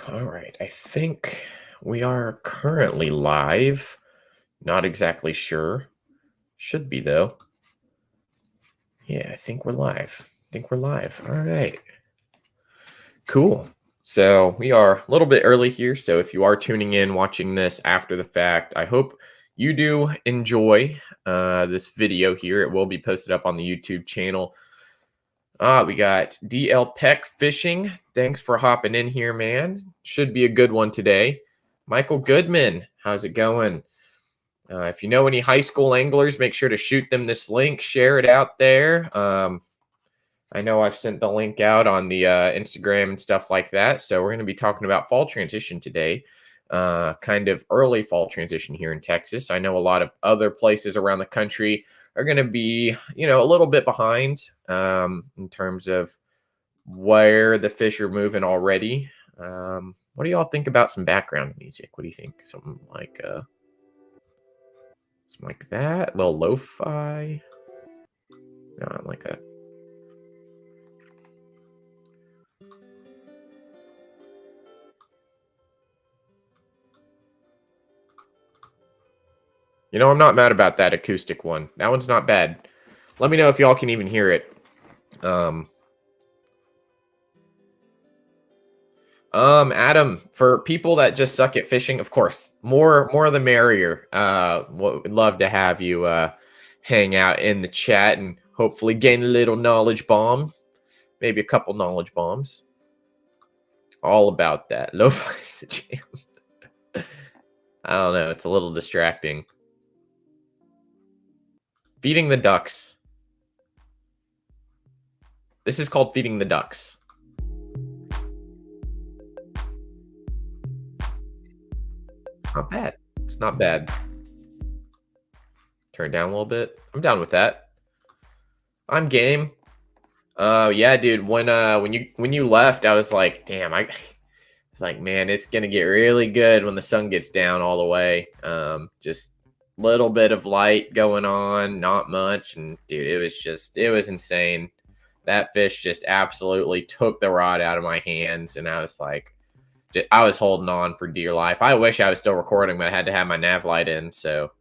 All right. I think we are currently live. Not exactly sure. Should be though. Yeah, I think we're live. All right. Cool. So we are a little bit early here. So if you are tuning in, watching this after the fact, I hope you do enjoy this video here. It will be posted up on the YouTube channel. We got DL Peck Fishing. Thanks for hopping in here, man. Should be a good one today. Michael Goodman, how's it going? If you know any high school anglers, make sure to shoot them this link, share it out there. I know I've sent the link out on the Instagram and stuff like that. So we're going to be talking about fall transition today, kind of early fall transition here in Texas. I know a lot of other places around the country are going to be, a little bit behind in terms of where the fish are moving already. What do y'all think about some background music? What do you think? Something like that, a little lo-fi. No, I don't like that. I'm not mad about that acoustic one. That one's not bad. Let me know if y'all can even hear it. Adam, for people that just suck at fishing, of course, more the merrier. Would love to have you hang out in the chat and hopefully gain a little knowledge bomb, maybe a couple knowledge bombs. All about that. Lo-fi is the jam. I don't know. It's a little distracting. Feeding the ducks. This is called feeding the ducks. Not bad. It's not bad. Turn it down a little bit. I'm down with that. I'm game. Yeah, dude. When you left, I was like, damn. It's like, man, it's gonna get really good when the sun gets down all the way. Just little bit of light going on, not much, and dude, it was insane. That fish just absolutely took the rod out of my hands, and I was like, I was holding on for dear life. I wish I was still recording, but I had to have my nav light in, so.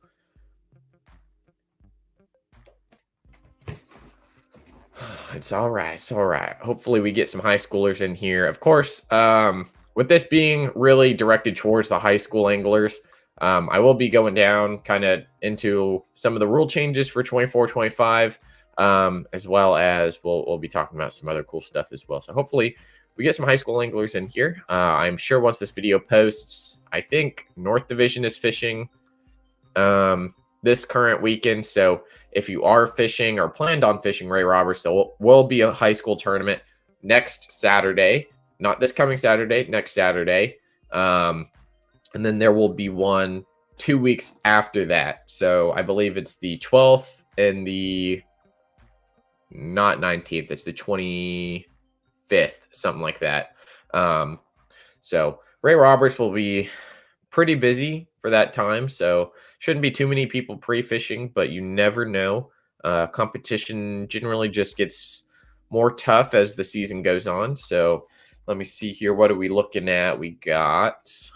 It's all right. It's all right. Hopefully we get some high schoolers in here. Of course, with this being really directed towards the high school anglers, I will be going down kind of into some of the rule changes for 24-25, as well as we'll be talking about some other cool stuff as well. So hopefully we get some high school anglers in here. I'm sure once this video posts, I think North Division is fishing this current weekend. So if you are fishing or planned on fishing Ray Roberts, there will be a high school tournament next Saturday, not this coming Saturday, next Saturday. And then there will be one 2 weeks after that. So I believe it's the 12th and the not 19th. It's the 25th, something like that. So Ray Roberts will be pretty busy for that time. So shouldn't be too many people pre-fishing, but you never know. Competition generally just gets more tough as the season goes on. So let me see here. What are we looking at? We got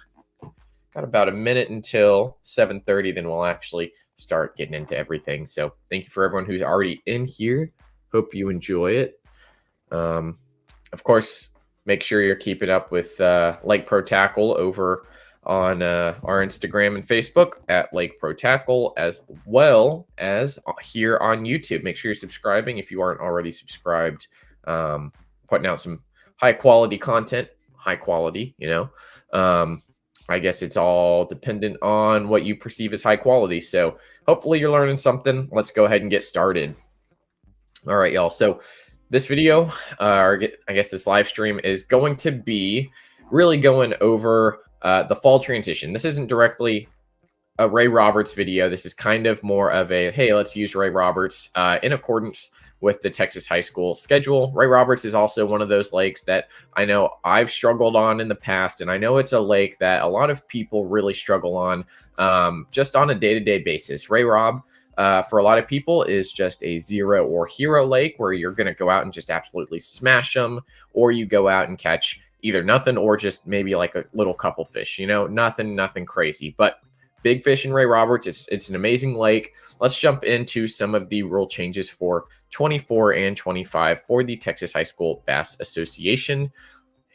about a minute until 7:30. Then we'll actually start getting into everything. So thank you for everyone who's already in here. Hope you enjoy it. Of course, make sure you're keeping up with Lake Pro Tackle over on our Instagram and Facebook at Lake Pro Tackle, as well as here on YouTube. Make sure you're subscribing if you aren't already subscribed. Putting out some high quality content. High quality, I guess it's all dependent on what you perceive as high quality. So hopefully you're learning something. Let's go ahead and get started. All right, y'all. So this video, or I guess this live stream, is going to be really going over the fall transition. This isn't directly a Ray Roberts video. This is kind of more of a, hey, let's use Ray Roberts in accordance with the Texas high school schedule. Ray Roberts is also one of those lakes that I know I've struggled on in the past, and I know it's a lake that a lot of people really struggle on just on a day-to-day basis. Ray Rob, for a lot of people, is just a zero or hero lake where you're going to go out and just absolutely smash them, or you go out and catch either nothing or just maybe like a little couple fish, nothing crazy, but big fish in Ray Roberts. It's an amazing lake. Let's jump into some of the rule changes for 24 and 25 for the Texas High School Bass Association.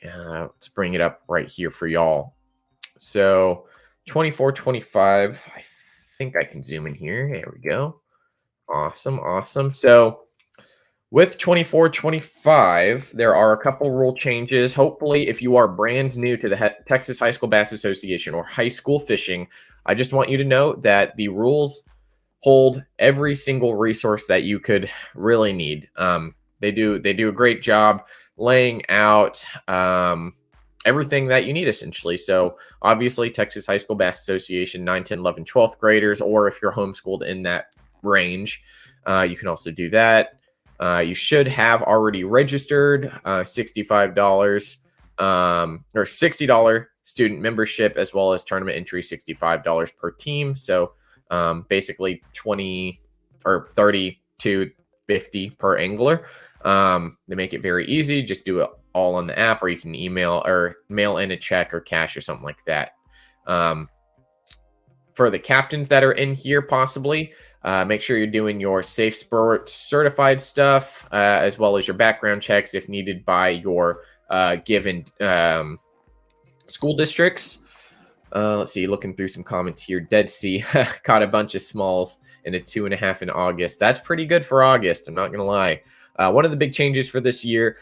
Let's bring it up right here for y'all. So 24, 25, I think I can zoom in here. There we go. Awesome. So with 24, 25, there are a couple rule changes. Hopefully, if you are brand new to the Texas High School Bass Association or high school fishing, I just want you to know that the rules hold every single resource that you could really need. They do a great job laying out everything that you need, essentially. So obviously, Texas High School Bass Association, 9, 10, 11, 12th graders, or if you're homeschooled in that range, you can also do that. You should have already registered $65 or $60 student membership, as well as tournament entry, $65 per team. So basically 20 or 30 to 50 per angler. They make it very easy. Just do it all on the app, or you can email or mail in a check or cash or something like that. For the captains that are in here, possibly, make sure you're doing your Safe Sport certified stuff, as well as your background checks if needed by your given school districts. Let's see, looking through some comments here. Dead Sea caught a bunch of smalls in a 2.5 in August. That's pretty good for August, I'm not going to lie. One of the big changes for this year,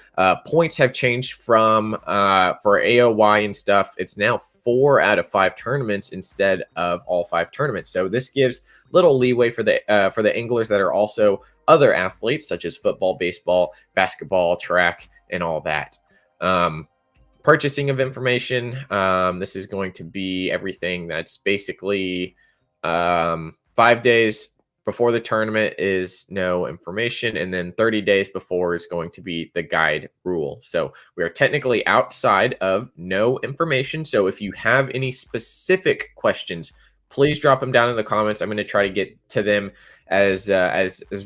points have changed from for AOY and stuff. It's now 4 out of 5 tournaments instead of all 5 tournaments. So this gives little leeway for the anglers that are also other athletes, such as football, baseball, basketball, track, and all that. Purchasing of information. This is going to be everything that's basically 5 days before the tournament is no information, and then 30 days before is going to be the guide rule. So we are technically outside of no information. So if you have any specific questions, please drop them down in the comments. I'm going to try to get to them as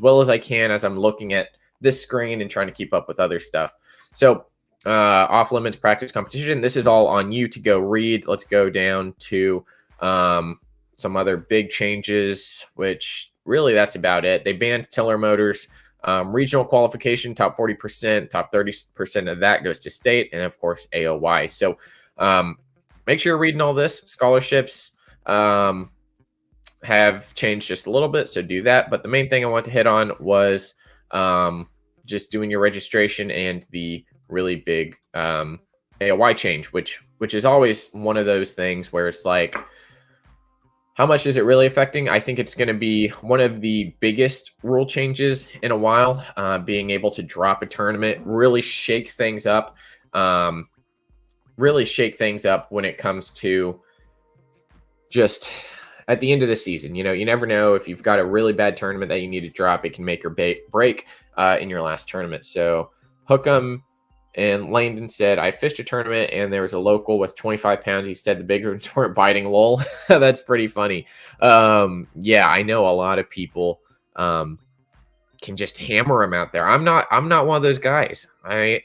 well as I can as I'm looking at this screen and trying to keep up with other stuff. So off limits practice competition. This is all on you to go read. Let's go down to some other big changes, which really that's about it. They banned tiller motors. Regional qualification, top 40%, top 30% of that goes to state, and of course AOY. So make sure you're reading all this. Scholarships have changed just a little bit, so do that. But the main thing I want to hit on was just doing your registration and the really big AOY change, which is always one of those things where it's like, how much is it really affecting? I think it's going to be one of the biggest rule changes in a while. Being able to drop a tournament really shakes things up. Really shake things up when it comes to just at the end of the season. You never know if you've got a really bad tournament that you need to drop. It can make or break in your last tournament. So Hookem and Langdon said, I fished a tournament and there was a local with 25 pounds. He said the bigger ones weren't biting. Lol. That's pretty funny. Yeah, I know a lot of people can just hammer them out there. I'm not one of those guys. I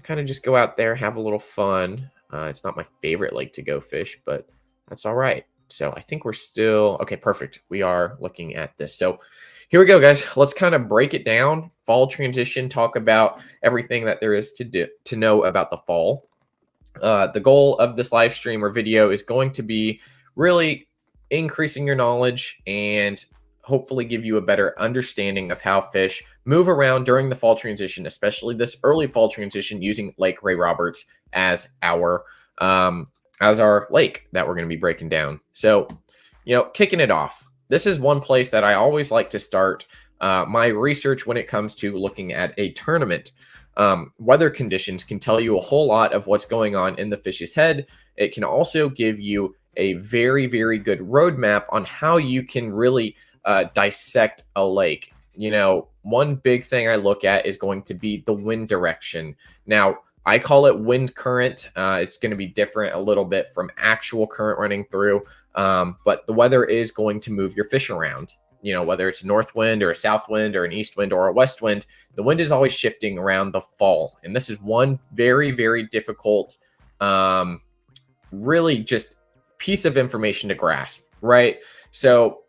kind of just go out there, have a little fun. It's not my favorite lake to go fish, but that's all right. So I think we're still okay. Perfect. We are looking at this. So here we go, guys. Let's kind of break it down. Fall transition, talk about everything that there is to know about the fall. The goal of this live stream or video is going to be really increasing your knowledge and hopefully give you a better understanding of how fish move around during the fall transition, especially this early fall transition, using Lake Ray Roberts as our lake that we're going to be breaking down. So, kicking it off. This is one place that I always like to start my research when it comes to looking at a tournament. Weather conditions can tell you a whole lot of what's going on in the fish's head. It can also give you a very, very good roadmap on how you can really dissect a lake. One big thing I look at is going to be the wind direction. Now, I call it wind current. It's going to be different a little bit from actual current running through, but the weather is going to move your fish around. whether it's a north wind or a south wind or an east wind or a west wind, the wind is always shifting around the fall. And this is one very, very difficult, really just piece of information to grasp, right? So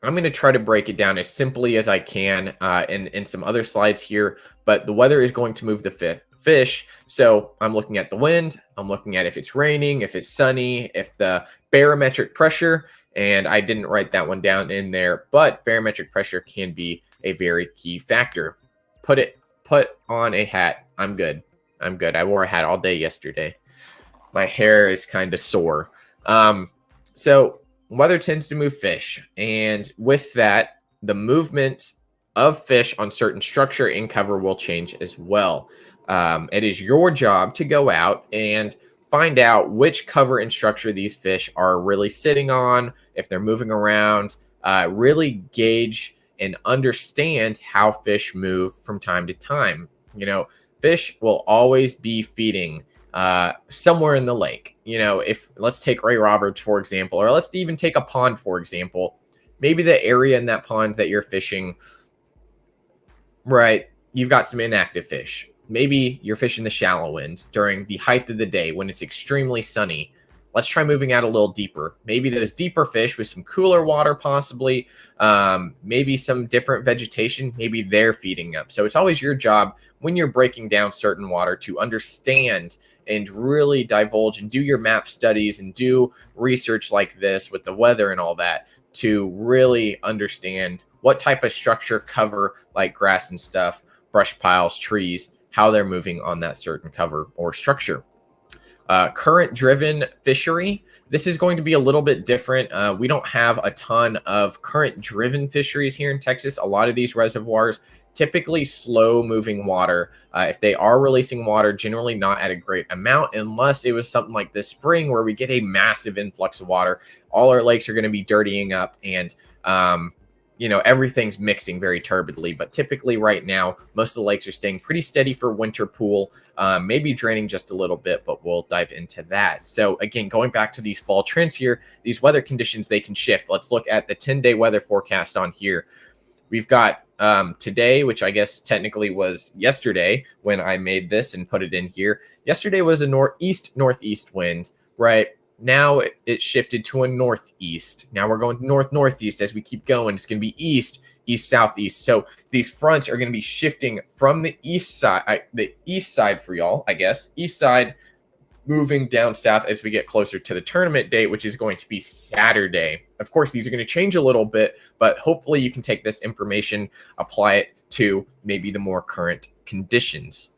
I'm going to try to break it down as simply as I can in some other slides here, but the weather is going to move the fish. So I'm looking at the wind, I'm looking at if it's raining, if it's sunny, if the barometric pressure, and I didn't write that one down in there, but barometric pressure can be a very key factor. Put on a hat. I'm good. I wore a hat all day yesterday. My hair is kind of sore. So weather tends to move fish, and with that, the movement of fish on certain structure and cover will change as well. It is your job to go out and find out which cover and structure these fish are really sitting on, if they're moving around, really gauge and understand how fish move from time to time. Fish will always be feeding somewhere in the lake. If let's take Ray Roberts, for example, or let's even take a pond, for example. Maybe the area in that pond that you're fishing, right, you've got some inactive fish. Maybe you're fishing the shallow end during the height of the day when it's extremely sunny. Let's try moving out a little deeper. Maybe those deeper fish with some cooler water, possibly, maybe some different vegetation, maybe they're feeding up. So it's always your job when you're breaking down certain water to understand and really divulge and do your map studies and do research like this with the weather and all that to really understand what type of structure, cover, like grass and stuff, brush piles, trees, how they're moving on that certain cover or structure. Current-driven fishery. This is going to be a little bit different. We don't have a ton of current-driven fisheries here in Texas. A lot of these reservoirs typically slow-moving water. If they are releasing water, generally not at a great amount, unless it was something like this spring where we get a massive influx of water. All our lakes are going to be dirtying up, and everything's mixing very turbidly. But typically right now, most of the lakes are staying pretty steady for winter pool, maybe draining just a little bit, but we'll dive into that. So again, going back to these fall trends here, these weather conditions, they can shift. Let's look at the 10-day weather forecast on here. We've got today, which I guess technically was yesterday when I made this and put it in here. Yesterday was a northeast wind, right? Now it shifted to a northeast. Now we're going northeast as we keep going. It's going to be east, southeast. So these fronts are going to be shifting from the east side for y'all, I guess. East side moving down south as we get closer to the tournament date, which is going to be Saturday. Of course, these are going to change a little bit, but hopefully you can take this information, apply it to maybe the more current conditions.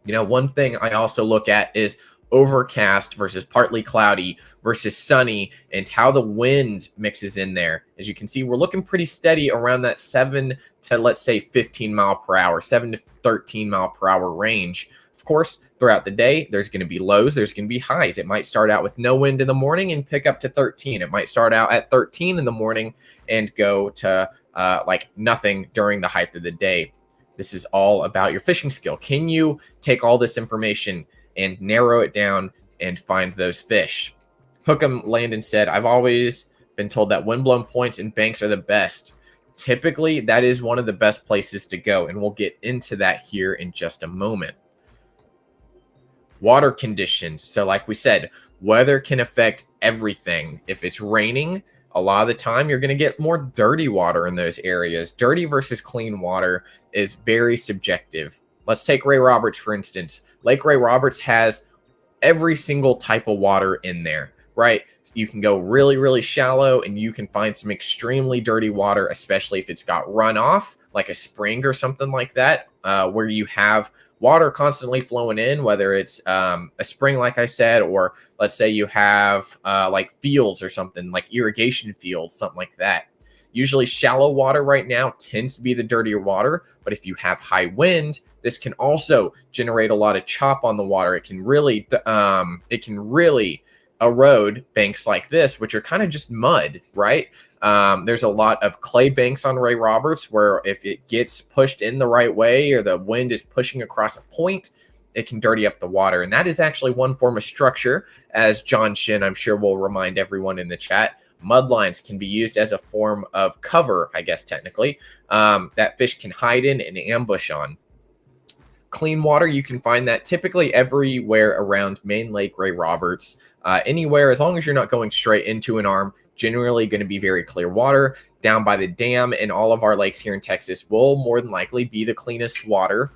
One thing I also look at is overcast versus partly cloudy versus sunny, and how the wind mixes in there. As you can see, we're looking pretty steady around that 7 to, let's say, 15 mile per hour, 7 to 13 mile per hour range. Of course, throughout the day, there's going to be lows, there's going to be highs. It might start out with no wind in the morning and pick up to 13. It might start out at 13 in the morning and go to like nothing during the height of the day. This is all about your fishing skill. Can you take all this information and narrow it down and find those fish? Hookham Landon said, I've always been told that windblown points and banks are the best. Typically, that is one of the best places to go, and we'll get into that here in just a moment. Water conditions. So like we said, weather can affect everything. If it's raining, a lot of the time you're going to get more dirty water in those areas. Dirty versus clean water is very subjective. Let's take Ray Roberts, for instance. Lake Ray Roberts has every single type of water in there, right? You can go really, really shallow and you can find some extremely dirty water, especially if it's got runoff, like a spring or something like that, where you have water constantly flowing in, whether it's a spring, like I said, or let's say you have like fields or something, like irrigation fields, something like that. Usually shallow water right now tends to be the dirtier water, but if you have high wind, this can also generate a lot of chop on the water. It can really erode banks like this, which are kind of just mud, right? There's a lot of clay banks on Ray Roberts where if it gets pushed in the right way or the wind is pushing across a point, it can dirty up the water. And that is actually one form of structure, as John Shin, I'm sure, will remind everyone in the chat. Mud lines can be used as a form of cover, I guess, technically, that fish can hide in and ambush on. Clean water, you can find that typically everywhere around Main Lake Ray Roberts. Anywhere, as long as you're not going straight into an arm, generally going to be very clear water. Down by the dam and all of our lakes here in Texas will more than likely be the cleanest water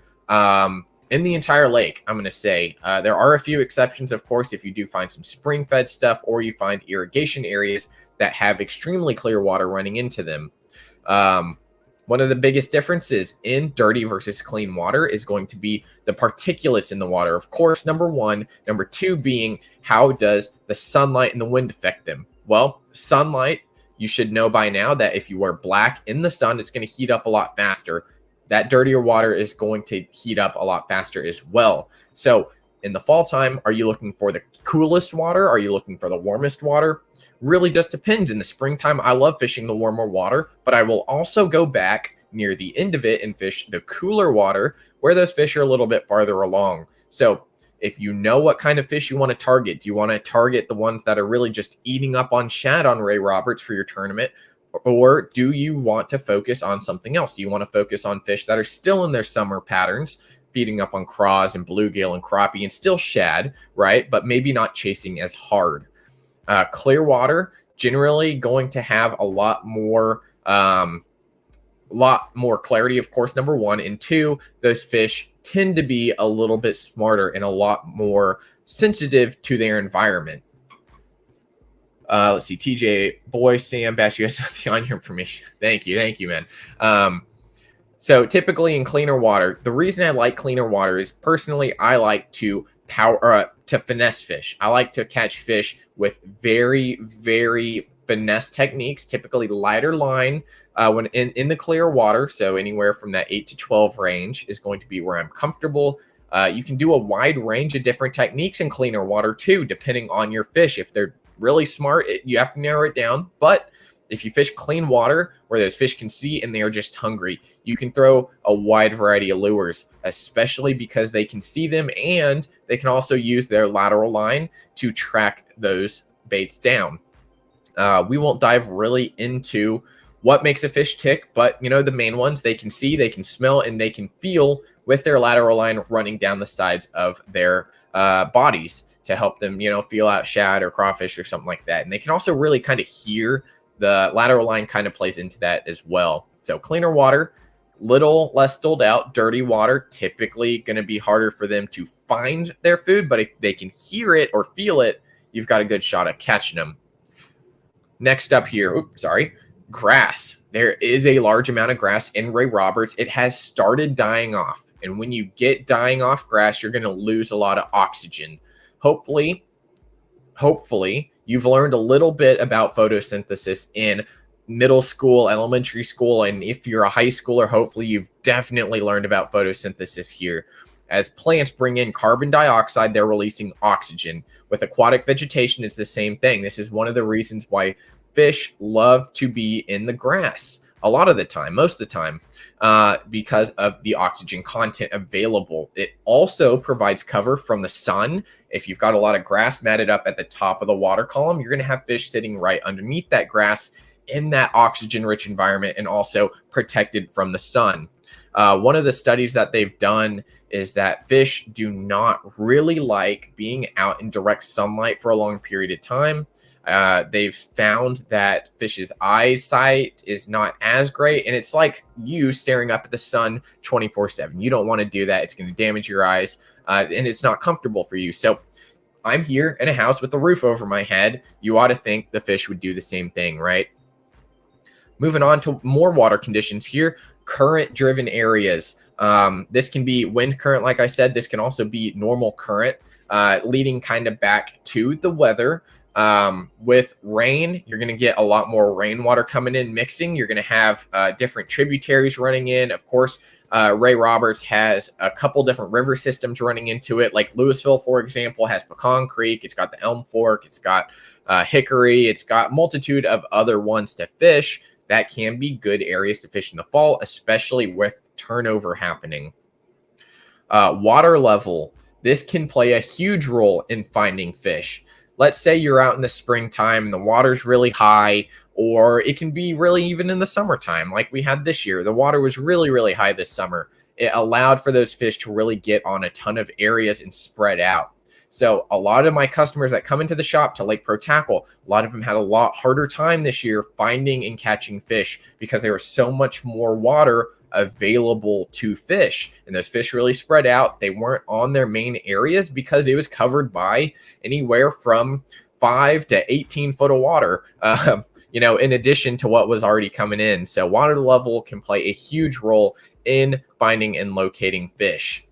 in the entire lake, I'm going to say. There are a few exceptions, of course, if you do find some spring-fed stuff or you find irrigation areas that have extremely clear water running into them. One of the biggest differences in dirty versus clean water is going to be the particulates in the water. Of course, number one. Number two being, how does the sunlight and the wind affect them? Well, sunlight, you should know by now that if you wear black in the sun, it's going to heat up a lot faster. That dirtier water is going to heat up a lot faster as well. So in the fall time, are you looking for the coolest water? Are you looking for the warmest water? Really just depends. In the springtime, I love fishing the warmer water, but I will also go back near the end of it and fish the cooler water where those fish are a little bit farther along. So if you know what kind of fish you want to target, do you want to target the ones that are really just eating up on shad on Ray Roberts for your tournament? Or do you want to focus on something else? Do you want to focus on fish that are still in their summer patterns, feeding up on craws and bluegill and crappie and still shad, right? But maybe not chasing as hard. Clear water, generally going to have a lot more clarity, of course, number one. And two, those fish tend to be a little bit smarter and a lot more sensitive to their environment. Let's see, TJ, boy, Sam, Bass, you guys know on your information. Thank you, man. So typically in cleaner water, the reason I like cleaner water is personally I like to finesse fish. I like to catch fish with very, very finesse techniques, typically lighter line when in the clear water. So anywhere from that 8 to 12 range is going to be where I'm comfortable. You can do a wide range of different techniques in cleaner water too, depending on your fish. If they're really smart, you have to narrow it down. But if you fish clean water where those fish can see and they are just hungry, you can throw a wide variety of lures, especially because they can see them and they can also use their lateral line to track those baits down. We won't dive really into what makes a fish tick, but you know, the main ones, they can see, they can smell, and they can feel with their lateral line running down the sides of their bodies to help them, you know, feel out shad or crawfish or something like that. And they can also really kind of hear. The lateral line kind of plays into that as well. So cleaner water, little less stilled out. Dirty water, typically going to be harder for them to find their food, but if they can hear it or feel it, you've got a good shot at catching them. Next up here, grass. There is a large amount of grass in Ray Roberts. It has started dying off. And when you get dying off grass, you're going to lose a lot of oxygen. Hopefully, you've learned a little bit about photosynthesis in middle school, elementary school, and if you're a high schooler, hopefully you've definitely learned about photosynthesis here. As plants bring in carbon dioxide, they're releasing oxygen. With aquatic vegetation, it's the same thing. This is one of the reasons why fish love to be in the grass a lot of the time, most of the time, because of the oxygen content available. It also provides cover from the sun. If you've got a lot of grass matted up at the top of the water column, you're going to have fish sitting right underneath that grass in that oxygen-rich environment and also protected from the sun. One of the studies that they've done is that fish do not really like being out in direct sunlight for a long period of time. They've found that fish's eyesight is not as great, and it's like you staring up at the sun 24/7. You don't want to do that. It's going to damage your eyes, and it's not comfortable for you. So I'm here in a house with a roof over my head. You ought to think the fish would do the same thing, right? Moving on to more water conditions here, current-driven areas. This can be wind current, like I said. This can also be normal current, leading kind of back to the weather. With rain, you're going to get a lot more rainwater coming in, mixing. You're going to have different tributaries running in. Of course, Ray Roberts has a couple different river systems running into it. Like Louisville, for example, has Pecan Creek. It's got the Elm Fork. It's got Hickory. It's got a multitude of other ones to fish that can be good areas to fish in the fall, especially with turnover happening. Water level. This can play a huge role in finding fish. let's say you're out in the springtime and the water's really high, or it can be really even in the summertime, like we had this year. The water was really, really high this summer. It allowed for those fish to really get on a ton of areas and spread out. So a lot of my customers that come into the shop to Lake Pro Tackle, a lot of them had a lot harder time this year finding and catching fish because there was so much more water available to fish, and those fish really spread out. They weren't on their main areas because it was covered by anywhere from 5 to 18 foot of water, in addition to what was already coming in. So water level can play a huge role in finding and locating fish.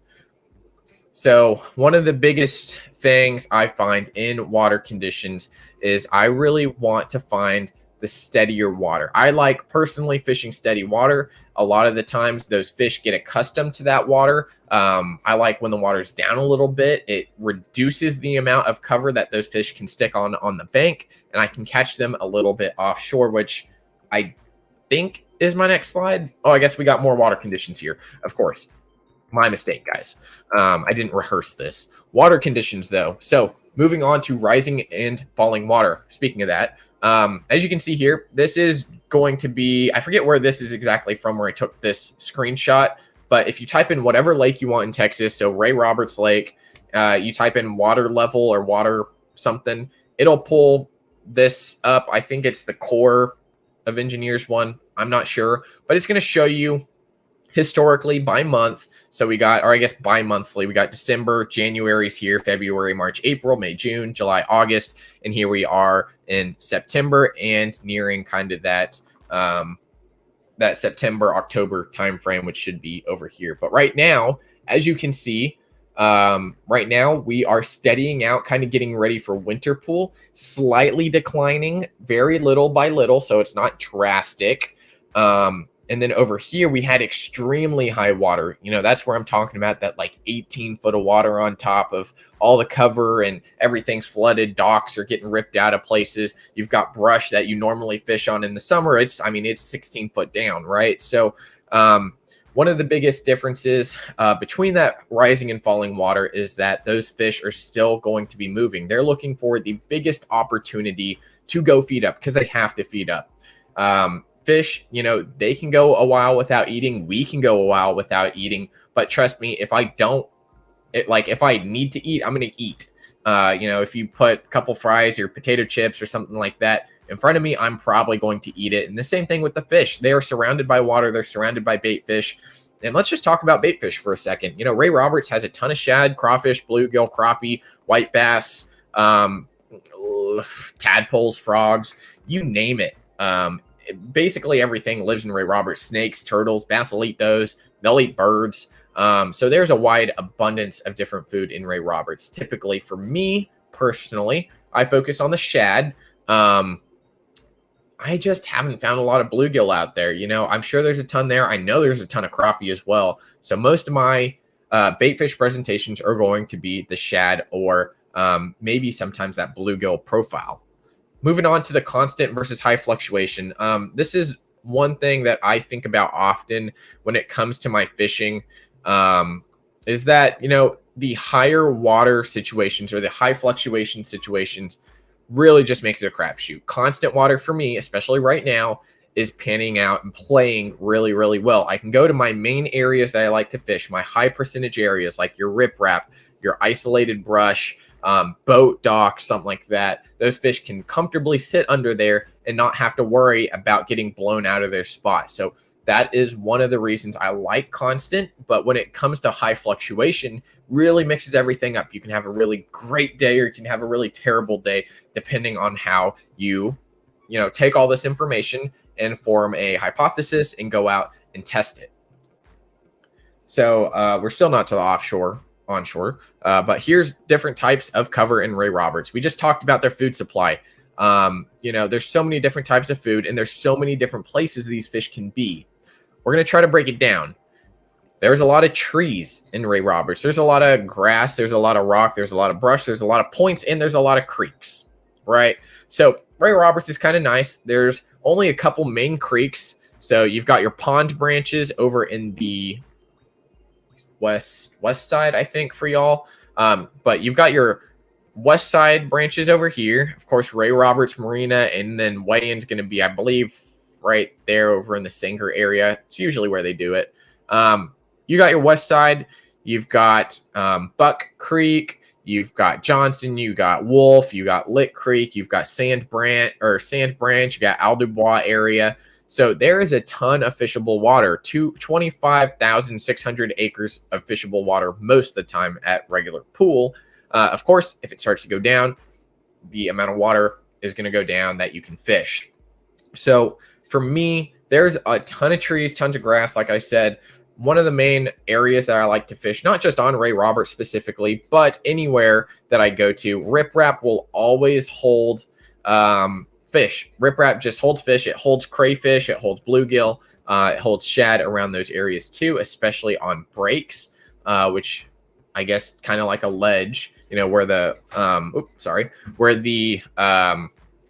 So one of the biggest things I find in water conditions is I really want to find the steadier water. I like personally fishing steady water. A lot of the times those fish get accustomed to that water. I like when the water's down a little bit. It reduces the amount of cover that those fish can stick on the bank, and I can catch them a little bit offshore, which I think is my next slide. Oh, I guess we got more water conditions here, of course. My mistake, guys. I didn't rehearse this. Water conditions, though. So moving on to rising and falling water. Speaking of that, as you can see here, this is going to be, I forget where this is exactly from, where I took this screenshot, but if you type in whatever lake you want in Texas, so Ray Roberts Lake, you type in water level or water something, it'll pull this up. I think it's the Corps of Engineers one. I'm not sure, but it's going to show you historically by month. So we got, or I guess bi-monthly, we got December, January's here, February, March, April, May, June, July, August, and here we are in September and nearing kind of that that September, October timeframe, which should be over here. But right now, as you can see, right now we are steadying out, kind of getting ready for winter pool, slightly declining, very little by little, so it's not drastic. And then over here, we had extremely high water. That's where I'm talking about, that like 18 foot of water on top of all the cover, and everything's flooded. Docks are getting ripped out of places. You've got brush that you normally fish on in the summer. It's 16 foot down, right? So one of the biggest differences between that rising and falling water is that those fish are still going to be moving. They're looking for the biggest opportunity to go feed up because they have to feed up. Fish, they can go a while without eating. We can go a while without eating. But trust me, if I need to eat, I'm going to eat. If you put a couple fries or potato chips or something like that in front of me, I'm probably going to eat it. And the same thing with the fish. They are surrounded by water. They're surrounded by bait fish. And let's just talk about bait fish for a second. Ray Roberts has a ton of shad, crawfish, bluegill, crappie, white bass, tadpoles, frogs, you name it. Basically everything lives in Ray Roberts. Snakes, turtles, bass will eat those. They'll eat birds. So there's a wide abundance of different food in Ray Roberts. Typically, for me personally, I focus on the shad. I just haven't found a lot of bluegill out there. I'm sure there's a ton there. I know there's a ton of crappie as well. So most of my bait fish presentations are going to be the shad, or maybe sometimes that bluegill profile. Moving on to the constant versus high fluctuation. This is one thing that I think about often when it comes to my fishing, is that, the higher water situations or the high fluctuation situations really just makes it a crapshoot. Constant water for me, especially right now, is panning out and playing really, really well. I can go to my main areas that I like to fish, my high percentage areas like your riprap, your isolated brush, boat, dock, something like that. Those fish can comfortably sit under there and not have to worry about getting blown out of their spot. So that is one of the reasons I like constant. But when it comes to high fluctuation, really mixes everything up. You can have a really great day, or you can have a really terrible day, depending on how you take all this information and form a hypothesis and go out and test it. So we're still not to the onshore, but here's different types of cover in Ray Roberts. We just talked about their food supply. There's so many different types of food, and there's so many different places these fish can be. We're going to try to break it down. There's a lot of trees in Ray Roberts. There's a lot of grass. There's a lot of rock. There's a lot of brush. There's a lot of points, and there's a lot of creeks, right? So Ray Roberts is kind of nice. There's only a couple main creeks. So you've got your pond branches over in the west side, I think, for y'all. But you've got your west side branches over here. Of course, Ray Roberts Marina, and then weigh-in's going to be, I believe, right there over in the Sanger area. It's usually where they do it. You got your west side. You've got Buck Creek. You've got Johnson. You got Wolf. You got Lick Creek. You've got Sand Branch. You got Aldubois area. So there is a ton of fishable water, 25,600 acres of fishable water most of the time at regular pool. Of course, if it starts to go down, the amount of water is going to go down that you can fish. So for me, there's a ton of trees, tons of grass. Like I said, one of the main areas that I like to fish, not just on Ray Roberts specifically, but anywhere that I go to, riprap will always hold fish. Riprap just holds fish. It holds crayfish. It holds bluegill. It holds shad around those areas too, especially on breaks, which I guess kind of like a ledge, where the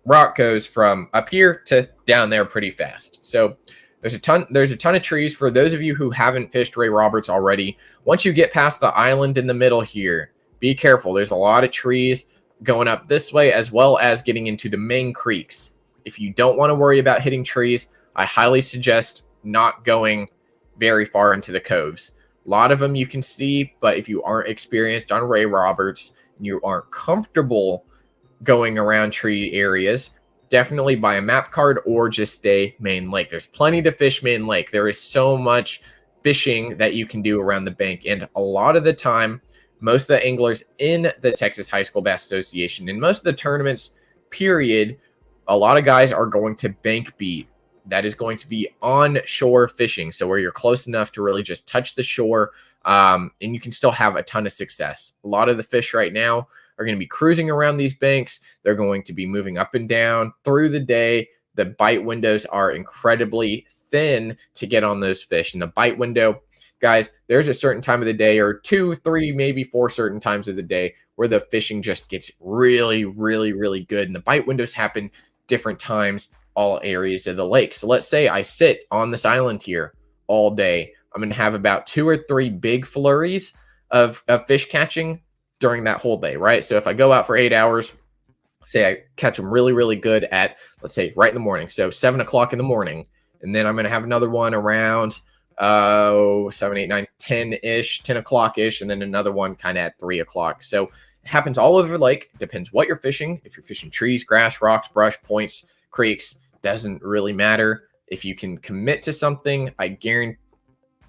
rock goes from up here to down there pretty fast. So there's a ton of trees. For those of you who haven't fished Ray Roberts already, once you get past the island in the middle here, be careful. There's a lot of trees going up this way, as well as getting into the main creeks. If you don't want to worry about hitting trees, I highly suggest not going very far into the coves. A lot of them you can see, but if you aren't experienced on Ray Roberts and you aren't comfortable going around tree areas, definitely buy a map card or just stay main lake. There's plenty to fish main lake. There is so much fishing that you can do around the bank. And a lot of the time, most of the anglers in the Texas High School Bass Association, in most of the tournaments, period, a lot of guys are going to bank beat. That is going to be on-shore fishing, so where you're close enough to really just touch the shore, and you can still have a ton of success. A lot of the fish right now are going to be cruising around these banks. They're going to be moving up and down through the day. The bite windows are incredibly thin to get on those fish. And the bite window, guys, there's a certain time of the day, or 2, 3, maybe 4 certain times of the day where the fishing just gets really, really, really good. And the bite windows happen different times, all areas of the lake. So let's say I sit on this island here all day. I'm going to have about 2 or 3 big flurries of fish catching during that whole day, right? So if I go out for 8 hours, say I catch them really, really good at, let's say, right in the morning. So 7 o'clock in the morning. And then I'm going to have another one around 7, 8, 9, 10-ish, 10 o'clock-ish, and then another one kind of at 3 o'clock. So it happens all over the lake. It depends what you're fishing. If you're fishing trees, grass, rocks, brush, points, creeks, doesn't really matter. If you can commit to something, I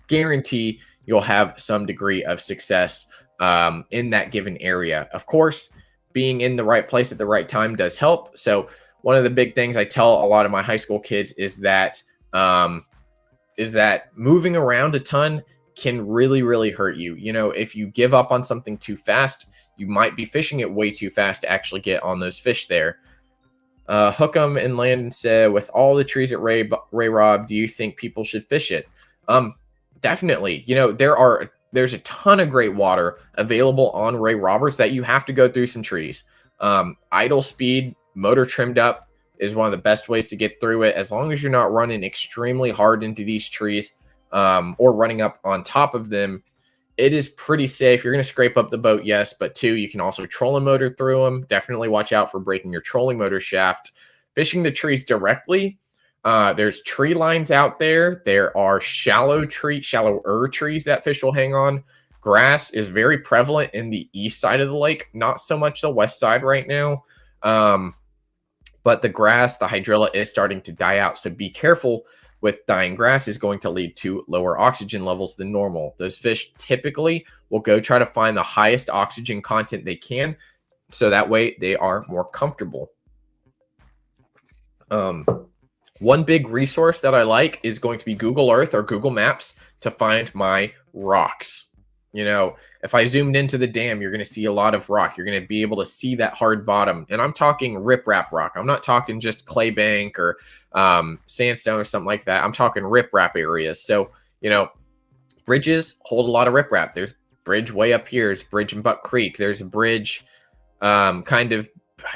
guarantee you'll have some degree of success in that given area. Of course, being in the right place at the right time does help. So one of the big things I tell a lot of my high school kids is that moving around a ton can really, really hurt you. If you give up on something too fast, you might be fishing it way too fast to actually get on those fish there. Hookem and Landon said, with all the trees at Ray Rob, do you think people should fish it? Definitely. There's a ton of great water available on Ray Roberts that you have to go through some trees. Idle speed, motor trimmed up is one of the best ways to get through it, as long as you're not running extremely hard into these trees or running up on top of them. It is pretty safe. You're going to scrape up the boat, yes, but 2, you can also trolling motor through them. Definitely watch out for breaking your trolling motor shaft. Fishing the trees directly, there's tree lines out there. There are shallower trees that fish will hang on. Grass is very prevalent in the east side of the lake, not so much the west side right now. But the grass, the hydrilla, is starting to die out. So be careful. With dying grass is going to lead to lower oxygen levels than normal. Those fish typically will go try to find the highest oxygen content they can, so that way they are more comfortable. One big resource that I like is going to be Google Earth or Google Maps to find my rocks. If I zoomed into the dam, you're going to see a lot of rock. You're going to be able to see that hard bottom. And I'm talking riprap rock. I'm not talking just clay bank or sandstone or something like that. I'm talking riprap areas. So, bridges hold a lot of riprap. There's a bridge way up here. There's a bridge in Buck Creek. There's a bridge I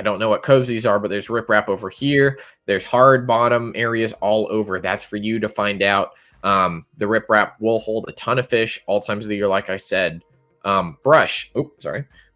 don't know what coves these are, but there's riprap over here. There's hard bottom areas all over. That's for you to find out. The riprap will hold a ton of fish all times of the year, like I said. Brush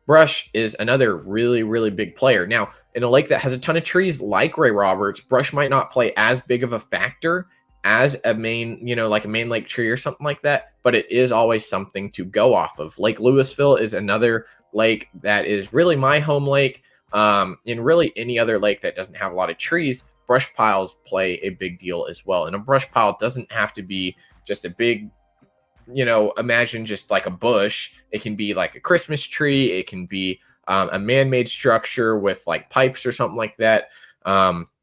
Brush is another really, really big player. Now, in a lake that has a ton of trees like Ray Roberts, brush might not play as big of a factor as a main, like a main lake tree or something like that, but it is always something to go off of. Lake Louisville is another lake that is really my home lake. In really any other lake that doesn't have a lot of trees, brush piles play a big deal as well. And a brush pile doesn't have to be just a big, imagine just like a bush. It can be like a Christmas tree. It can be a man-made structure with like pipes or something like that.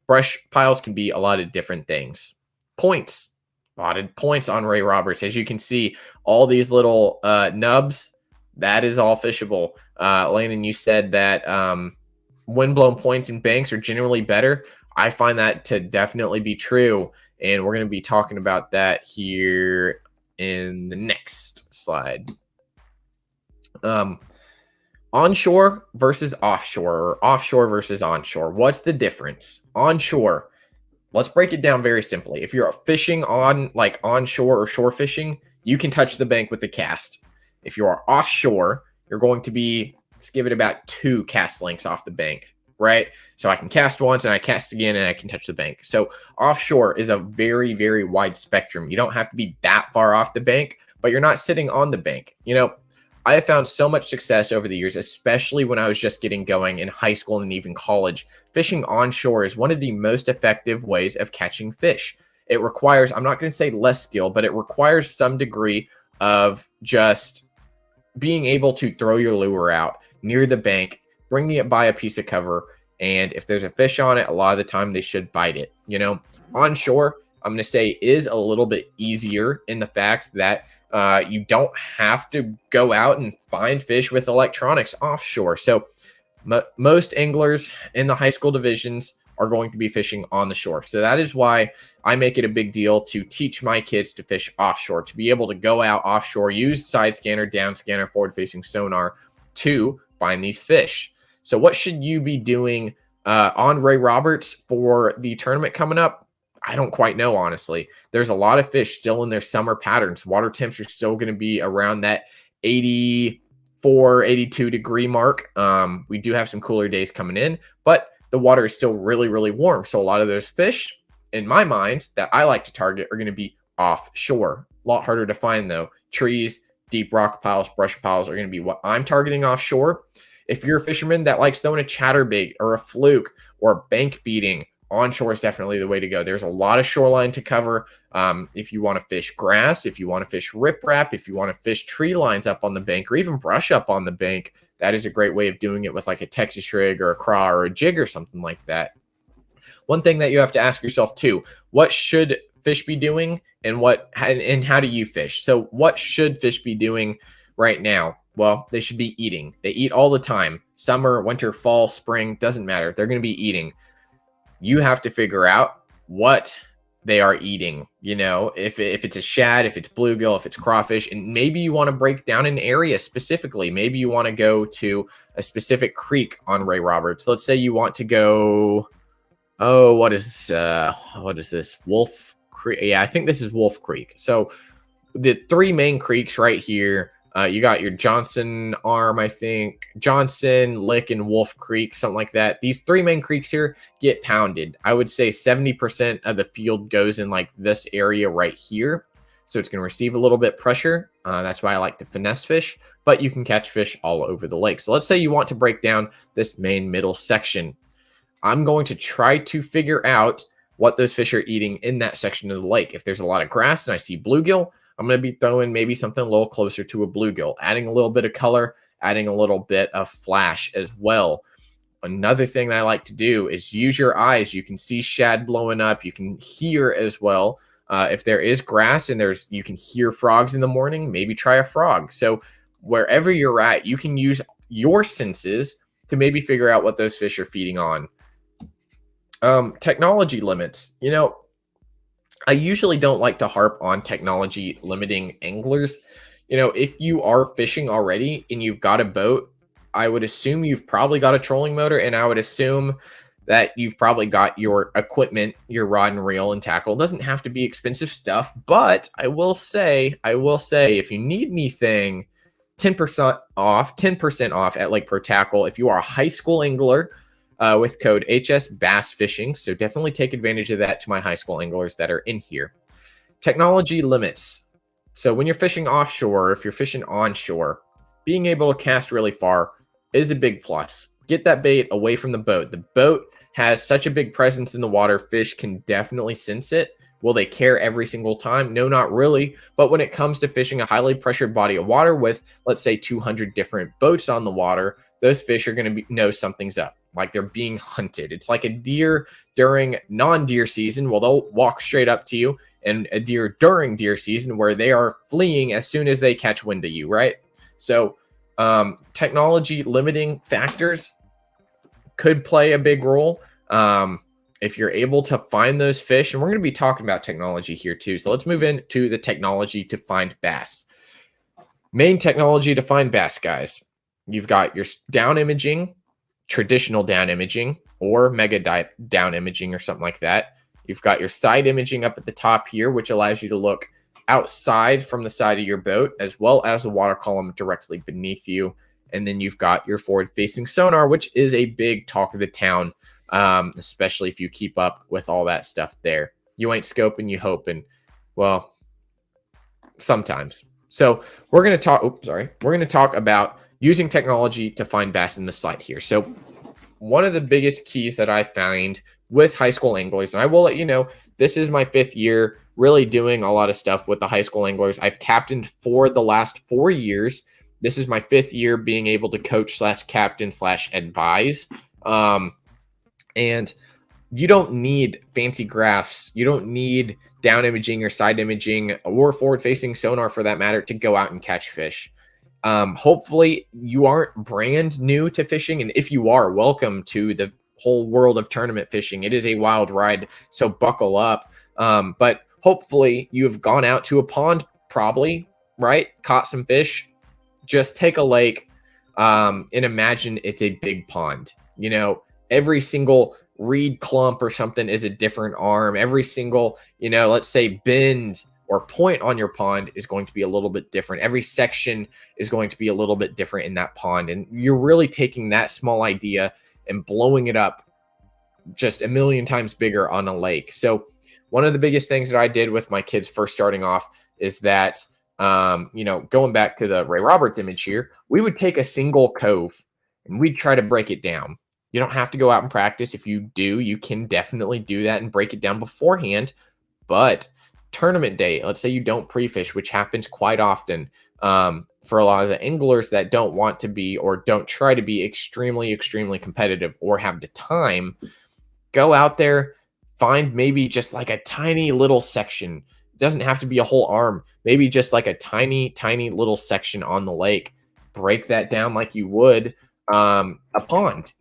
Brush piles can be a lot of different things. Points, spotted points on Ray Roberts. As you can see, all these little nubs, that is all fishable. Landon, you said that windblown points and banks are generally better. I find that to definitely be true, and we're going to be talking about that here in the next slide. Onshore versus offshore, or offshore versus onshore. What's the difference? Onshore, let's break it down very simply. If you're fishing on like onshore or shore fishing, you can touch the bank with a cast. If you are offshore, you're going to be, let's give it about 2 cast lengths off the bank, right? So I can cast once and I cast again and I can touch the bank. So offshore is a very, very wide spectrum. You don't have to be that far off the bank, but you're not sitting on the bank. I have found so much success over the years, especially when I was just getting going in high school and even college. Fishing onshore is one of the most effective ways of catching fish. It requires, I'm not going to say less skill, but it requires some degree of just being able to throw your lure out near the bank, bringing it by a piece of cover, and if there's a fish on it, a lot of the time they should bite it. Onshore, I'm going to say, is a little bit easier in the fact that you don't have to go out and find fish with electronics offshore. So most anglers in the high school divisions are going to be fishing on the shore. So that is why I make it a big deal to teach my kids to fish offshore, to be able to go out offshore, use side scanner, down scanner, forward facing sonar to find these fish. So what should you be doing on Ray Roberts for the tournament coming up? I don't quite know, honestly. There's a lot of fish still in their summer patterns. Water temps are still going to be around that 84, 82 degree mark. We do have some cooler days coming in, but the water is still really, really warm. So a lot of those fish, in my mind, that I like to target are going to be offshore. A lot harder to find, though. Trees, deep rock piles, brush piles are going to be what I'm targeting offshore. If you're a fisherman that likes throwing a chatterbait or a fluke or bank beating, onshore is definitely the way to go. There's a lot of shoreline to cover. If you want to fish grass, if you want to fish riprap, if you want to fish tree lines up on the bank or even brush up on the bank, that is a great way of doing it with like a Texas rig or a craw or a jig or something like that. One thing that you have to ask yourself too, what should fish be doing and how do you fish? So what should fish be doing right now? Well, they should be eating. They eat all the time. Summer, winter, fall, spring, doesn't matter. They're going to be eating. You have to figure out what they are eating. If it's a shad, if it's bluegill, if it's crawfish, and maybe you want to break down an area specifically. Maybe you want to go to a specific creek on Ray Roberts. Let's say you want to go, what is this? Wolf Creek. Yeah, I think this is Wolf Creek. So the 3 main creeks right here, you got your Johnson Arm, I think, Johnson, Lick, and Wolf Creek, something like that. These 3 main creeks here get pounded. I would say 70% of the field goes in like this area right here. So it's going to receive a little bit pressure. That's why I like to finesse fish, but you can catch fish all over the lake. So let's say you want to break down this main middle section. I'm going to try to figure out what those fish are eating in that section of the lake. If there's a lot of grass and I see bluegill, I'm going to be throwing maybe something a little closer to a bluegill, adding a little bit of color, adding a little bit of flash as well. Another thing that I like to do is use your eyes. You can see shad blowing up. You can hear as well. If there is grass and you can hear frogs in the morning, maybe try a frog. So wherever you're at, you can use your senses to maybe figure out what those fish are feeding on. Technology limits. I usually don't like to harp on technology limiting anglers. If you are fishing already and you've got a boat, I would assume you've probably got a trolling motor, and I would assume that you've probably got your equipment, your rod and reel and tackle. It doesn't have to be expensive stuff, but I will say, if you need anything, 10% off at Lake Pro Tackle if you are a high school angler with code HS Bass Fishing. So definitely take advantage of that to my high school anglers that are in here. Technology limits. So when you're fishing offshore, if you're fishing onshore, being able to cast really far is a big plus. Get that bait away from the boat. The boat has such a big presence in the water, fish can definitely sense it. Will they care every single time? No, not really. But when it comes to fishing a highly pressured body of water with, let's say, 200 different boats on the water, those fish are going to know something's up, like they're being hunted. It's like a deer during non-deer season. Well, they'll walk straight up to you, and a deer during deer season where they are fleeing as soon as they catch wind of you, right? So technology limiting factors could play a big role. If you're able to find those fish, and we're going to be talking about technology here too. So let's move into the technology to find bass. Main technology to find bass, guys. You've got your down imaging, traditional down imaging, or mega down imaging or something like that. You've got your side imaging up at the top here, which allows you to look outside from the side of your boat, as well as the water column directly beneath you. And then you've got your forward-facing sonar, which is a big talk of the town, especially if you keep up with all that stuff there. You ain't scoping, you hoping. Well, sometimes. So we're going to talk, we're going to talk about using technology to find bass in the slide here. So one of the biggest keys that I find with high school anglers, and I will let you know, this is my 5th year really doing a lot of stuff with the high school anglers. I've captained for the last 4 years. This is my 5th year being able to coach / captain / advise. And you don't need fancy graphs. You don't need down imaging or side imaging or forward facing sonar for that matter to go out and catch fish. Hopefully you aren't brand new to fishing. And if you are, welcome to the whole world of tournament fishing. It is a wild ride, so buckle up. But hopefully you have gone out to a pond, probably, right? Caught some fish. Just take a lake and imagine it's a big pond. You know, every single reed clump or something is a different arm. Every single, let's say bend or point on your pond is going to be a little bit different. Every section is going to be a little bit different in that pond. And you're really taking that small idea and blowing it up just a million times bigger on a lake. So one of the biggest things that I did with my kids first starting off is that, going back to the Ray Roberts image here, we would take a single cove and we'd try to break it down. You don't have to go out and practice. If you do, you can definitely do that and break it down beforehand. But tournament day, let's say you don't pre-fish, which happens quite often for a lot of the anglers that don't want to be or don't try to be extremely, extremely competitive or have the time, go out there, find maybe just like a tiny little section. It doesn't have to be a whole arm, maybe just like a tiny, tiny little section on the lake. Break that down like you would a pond.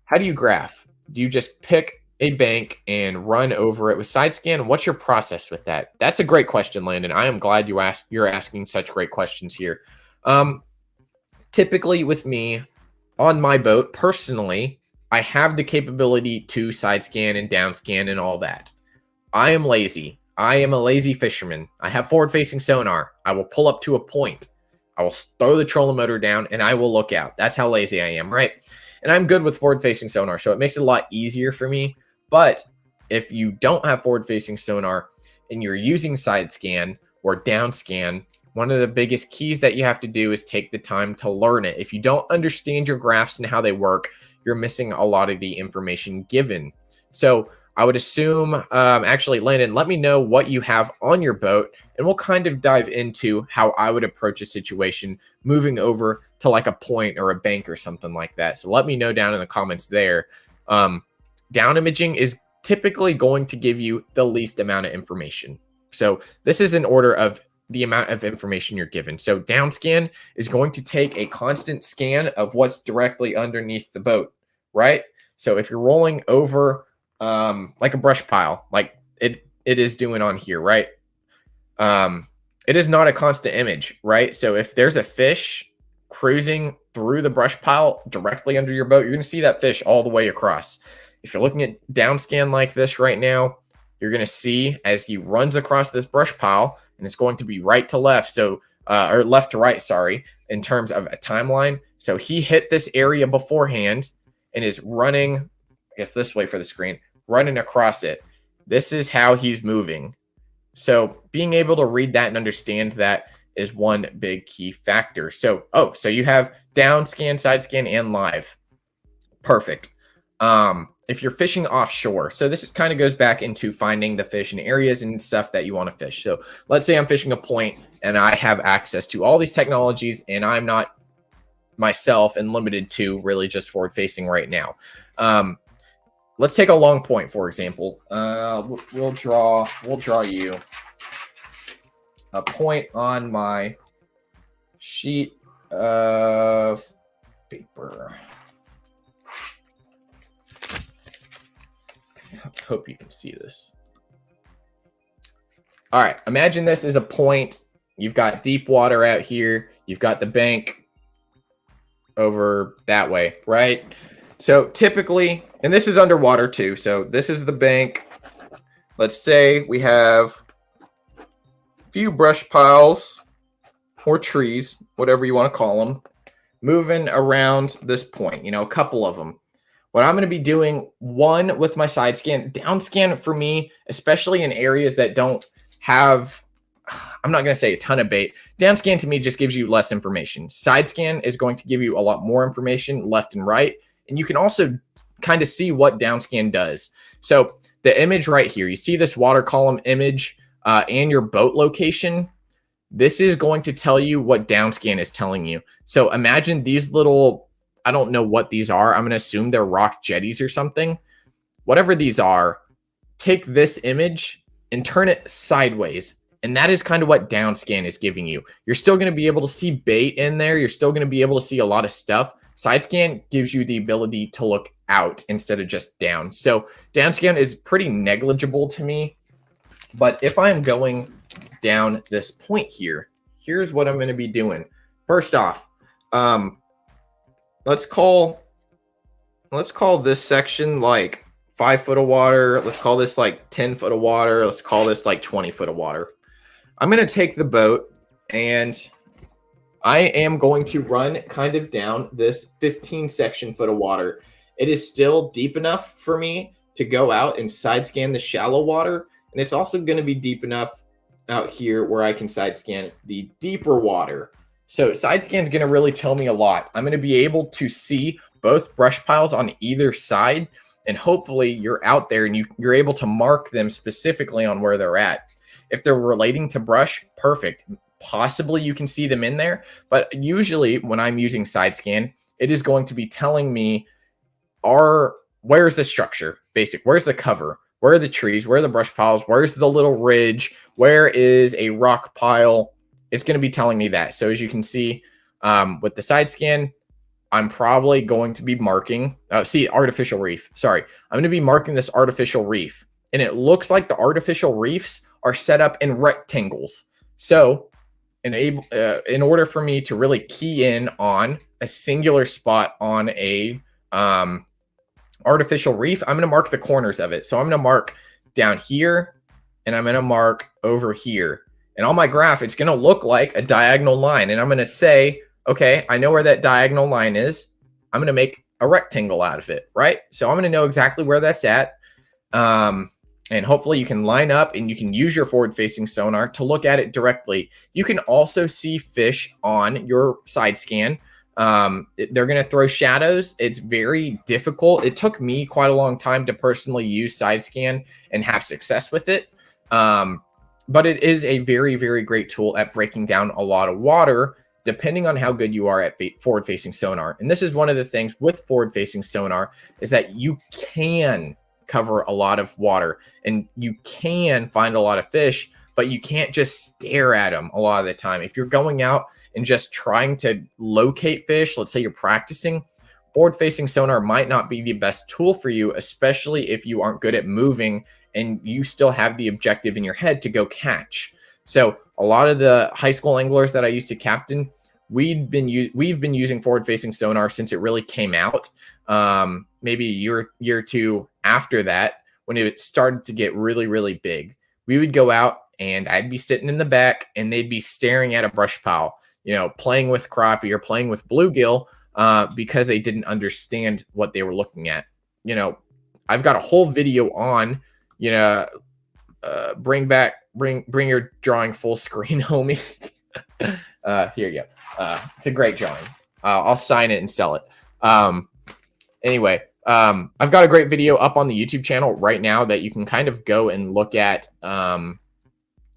How do you graph? Do you just pick a bank and run over it with side scan? What's your process with that? That's a great question, Landon. I am glad you're asking such great questions here. Typically with me on my boat, personally, I have the capability to side scan and down scan and all that. I am lazy. I am a lazy fisherman. I have forward facing sonar. I will pull up to a point. I will throw the trolling motor down and I will look out. That's how lazy I am, right? And I'm good with forward-facing sonar, so it makes it a lot easier for me. But if you don't have forward-facing sonar and you're using side scan or down scan, one of the biggest keys that you have to do is take the time to learn it. If you don't understand your graphs and how they work, you're missing a lot of the information given. So I would assume, actually, Landon, let me know what you have on your boat, and we'll kind of dive into how I would approach a situation moving over to like a point or a bank or something like that. So let me know down in the comments there. Down imaging is typically going to give you the least amount of information. So this is in order of the amount of information you're given. So down scan is going to take a constant scan of what's directly underneath the boat, right? So if you're rolling over like a brush pile, like it is doing on here, right? It is not a constant image, right? So if there's a fish cruising through the brush pile directly under your boat, you're going to see that fish all the way across. If you're looking at down scan like this right now, you're going to see as he runs across this brush pile, and it's going to be right to left. So or left to right, sorry, in terms of a timeline. So he hit this area beforehand and is running, I guess this way for the screen, running across it. This is how he's moving. So being able to read that and understand that is one big key factor. So, so you have down scan, side scan, and live. Perfect. If you're fishing offshore, so this kind of goes back into finding the fish in areas and stuff that you want to fish. So let's say I'm fishing a point and I have access to all these technologies and I'm not myself and limited to really just forward facing right now. Let's take a long point, for example. We'll draw you a point on my sheet of paper. I hope you can see this. All right, imagine this is a point. You've got deep water out here. You've got the bank over that way, right? So typically, and this is underwater too. So this is the bank. Let's say we have a few brush piles or trees, whatever you want to call them, moving around this point, a couple of them. What I'm going to be doing, one, with my side scan, down scan for me, especially in areas that don't have, I'm not going to say a ton of bait. Down scan to me just gives you less information. Side scan is going to give you a lot more information left and right. And you can also kind of see what down scan does. So the image right here, you see this water column image and your boat location. This is going to tell you what down scan is telling you. So imagine these little, I don't know what these are. I'm going to assume they're rock jetties or something. Whatever these are, take this image and turn it sideways. And that is kind of what down scan is giving you. You're still going to be able to see bait in there. You're still going to be able to see a lot of stuff. Side scan gives you the ability to look out instead of just down. So down scan is pretty negligible to me. But if I'm going down this point here, here's what I'm going to be doing. First off, let's call this section like 5 foot of water. Let's call this like 10 foot of water. Let's call this like 20 foot of water. I'm going to take the boat and I am going to run kind of down this 15 section foot of water. It is still deep enough for me to go out and side scan the shallow water. And it's also going to be deep enough out here where I can side scan the deeper water. So side scan is going to really tell me a lot. I'm going to be able to see both brush piles on either side. And hopefully you're out there and you're able to mark them specifically on where they're at. If they're relating to brush, perfect. Possibly you can see them in there. But usually when I'm using side scan, it is going to be telling me where's the structure, basic, where's the cover, where are the trees, where are the brush piles, where's the little ridge, where is a rock pile. It's going to be telling me that. So as you can see with the side scan, I'm probably going to be marking, artificial reef. Sorry, I'm going to be marking this artificial reef. And it looks like the artificial reefs are set up in rectangles. So in order for me to really key in on a singular spot on a artificial reef, I'm going to mark the corners of it. So I'm going to mark down here and I'm going to mark over here. And on my graph, it's going to look like a diagonal line. And I'm going to say, okay, I know where that diagonal line is. I'm going to make a rectangle out of it, right? So I'm going to know exactly where that's at. And hopefully you can line up and you can use your forward-facing sonar to look at it directly. You can also see fish on your side scan. They're going to throw shadows. It's very difficult. It took me quite a long time to personally use side scan and have success with it. But it is a very, very great tool at breaking down a lot of water, depending on how good you are at forward-facing sonar. And this is one of the things with forward-facing sonar is that you can cover a lot of water and you can find a lot of fish, but you can't just stare at them a lot of the time. If you're going out and just trying to locate fish, let's say you're practicing, forward-facing sonar might not be the best tool for you, especially if you aren't good at moving and you still have the objective in your head to go catch. So a lot of the high school anglers that I used to captain, we've been using forward-facing sonar since it really came out. Maybe a year or two after that, when it started to get really, really big. We would go out and I'd be sitting in the back and they'd be staring at a brush pile, playing with crappie or playing with bluegill because they didn't understand what they were looking at. I've got a whole video on, bring your drawing full screen, homie. Here you go. It's a great drawing. I'll sign it and sell it. Anyway, I've got a great video up on the YouTube channel right now that you can kind of go and look at and